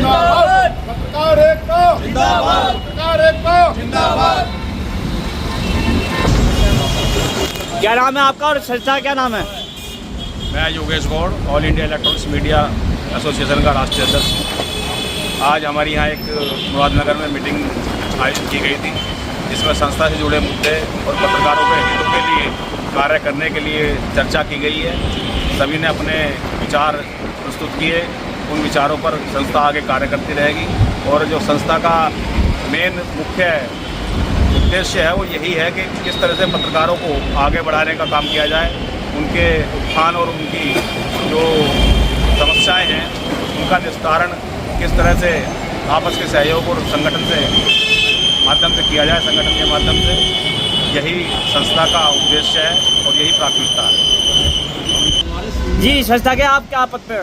जिंदाबाद, पत्रकार एकता जिंदाबाद, पत्रकार एकता जिंदाबाद। क्या नाम है आपका और संस्था क्या नाम है? मैं Yogesh Gaur, all India electronics media association का राष्ट्रीय अध्यक्ष। आज हमारे यहाँ एक मुरादनगर में मीटिंग आयोजित की गई थी, जिसमें संस्था से जुड़े मुद्दे और पत्रकारों के हितों के लिए कार्य करने के लिए चर्चा की गई है। सभी ने अपने विचार प्रस्तुत किए। उन विचारों पर संस्था आगे कार्य करती रहेगी और जो संस्था का मेन मुख्य उद्देश्य है वो यही है कि किस तरह से पत्रकारों को आगे बढ़ाने का काम किया जाए, उनके उत्थान और उनकी जो समस्याएं हैं उनका निस्तारण किस तरह से आपस के सहयोग और संगठन से माध्यम से किया जाए, संगठन के माध्यम से। यही संस्था का उद्देश्य है और यही प्राथमिकता है। जी, संस्था के आप क्या पद पर?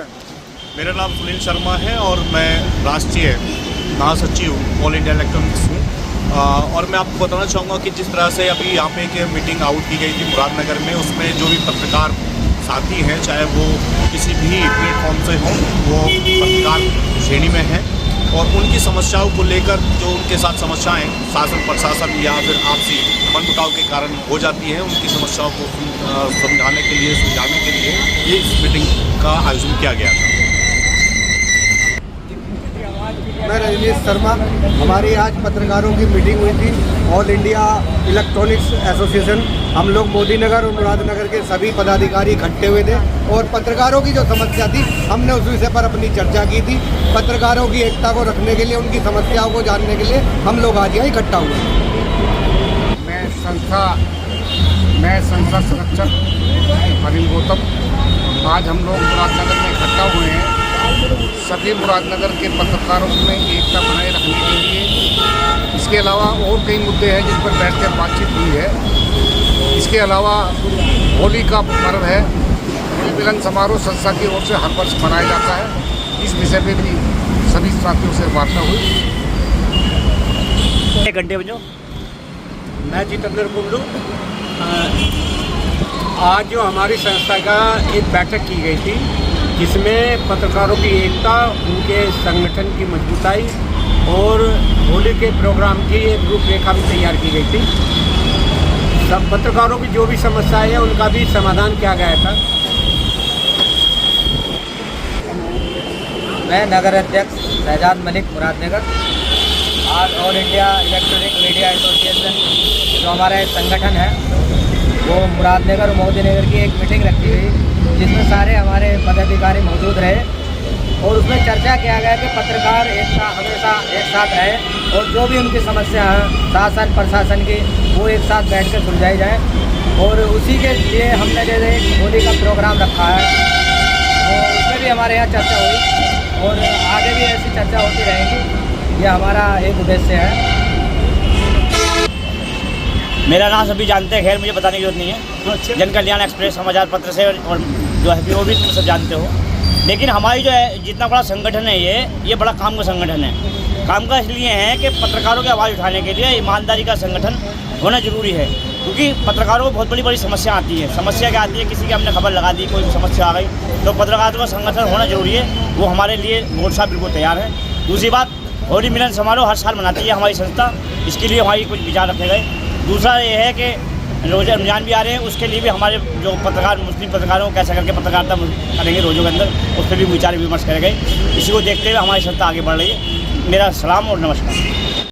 मेरा नाम सुनील शर्मा है और मैं राष्ट्रीय महासचिव ऑल इंडिया इलेक्ट्रॉनिक्स हूँ। और मैं आपको बताना चाहूँगा कि जिस तरह से अभी यहाँ पे एक मीटिंग आउट की गई थी मुरादनगर में, उसमें जो भी पत्रकार साथी हैं, चाहे वो किसी भी प्लेटफॉर्म से हों, वो पत्रकार श्रेणी में हैं और उनकी समस्याओं को लेकर जो उनके साथ समस्याएं शासन प्रशासन या फिर आपसी मनमुटाव के कारण हो जाती हैं, उनकी समस्याओं को समझाने के लिए, सुलझाने के लिए ये इस मीटिंग का आयोजन किया गया था। मैं रजनीश शर्मा। हमारी आज पत्रकारों की मीटिंग हुई थी, ऑल इंडिया इलेक्ट्रॉनिक्स एसोसिएशन। हम लोग मोदी नगर और मुरादनगर के सभी पदाधिकारी इकट्ठे हुए थे और पत्रकारों की जो समस्या थी हमने उस विषय पर अपनी चर्चा की थी। पत्रकारों की एकता को रखने के लिए, उनकी समस्याओं को जानने के लिए हम लोग आज यहाँ इकट्ठा हुए। मैं संस्था संरक्षक अनिल गौतम। आज हम लोग मुरादनगर में इकट्ठा हुए हैं सभी मुरादनगर के पत्रकारों में एकता बनाए रखने के लिए। इसके अलावा और कई मुद्दे हैं जिन पर बैठकर बातचीत हुई है। इसके अलावा होली का पर्व है, होली मिलन समारोह संस्था की ओर से हर वर्ष मनाया जाता है। इस विषय पे भी सभी साथियों से वार्ता हुई। 1 घंटे बजो। मैं जितेंद्र कुंडू। आज जो हमारी संस्था का एक बैठक की गई थी, जिसमें पत्रकारों की एकता, उनके संगठन की मजबूताई और होली के प्रोग्राम की एक रूपरेखा भी तैयार की गई थी। सब पत्रकारों की जो भी समस्याएं हैं उनका भी समाधान किया गया था। मैं नगर अध्यक्ष शहजाद मलिक मुरादनगर। आज all India electronic media association जो हमारा एक संगठन है, वो मुरादनगर और मोदी नगर की एक मीटिंग रखी गई, जिसमें सारे हमारे पदाधिकारी मौजूद रहे और उसमें चर्चा किया गया कि पत्रकार एकता हमेशा एक साथ रहे और जो भी उनकी समस्या है शासन प्रशासन की, वो एक साथ बैठकर सुलझाई जाए। और उसी के लिए हमने जैसे होली का प्रोग्राम रखा है, तो उसमें भी हमारे यहाँ चर्चा हुई और आगे भी ऐसी चर्चा होती रहेगी। ये हमारा एक उद्देश्य है। मेरा नाम सभी जानते हैं, खैर मुझे बताने की जरूरत नहीं है। जन कल्याण एक्सप्रेस समाचार पत्र से और जो है वो भी तुम सब जानते हो। लेकिन हमारी जो है जितना बड़ा संगठन है, ये बड़ा काम का संगठन है। काम का इसलिए है कि पत्रकारों की आवाज़ उठाने के लिए ईमानदारी का संगठन होना जरूरी है, क्योंकि पत्रकारों को बहुत बड़ी समस्या आती है। समस्या क्या आती है, किसी की हमने खबर लगा दी, कोई समस्या आ गई, तो पत्रकारों का संगठन होना जरूरी है। वो हमारे लिए बोर्ड साहब बिल्कुल तैयार है। दूसरी बात, होली मिलन समारोह हर साल मनाती है हमारी संस्था, इसके लिए हमारी कुछ विचार रखे गए। दूसरा ये है कि रोज़ा रमज़ान भी आ रहे हैं, उसके लिए भी हमारे जो पत्रकार मुस्लिम पत्रकारों को कैसे करके पत्रकारिता करेंगे रोज़ों के अंदर, उस पर भी विचार विमर्श करे गए। इसी को देखते हुए हमारी संस्था आगे बढ़ रही है। मेरा सलाम और नमस्कार।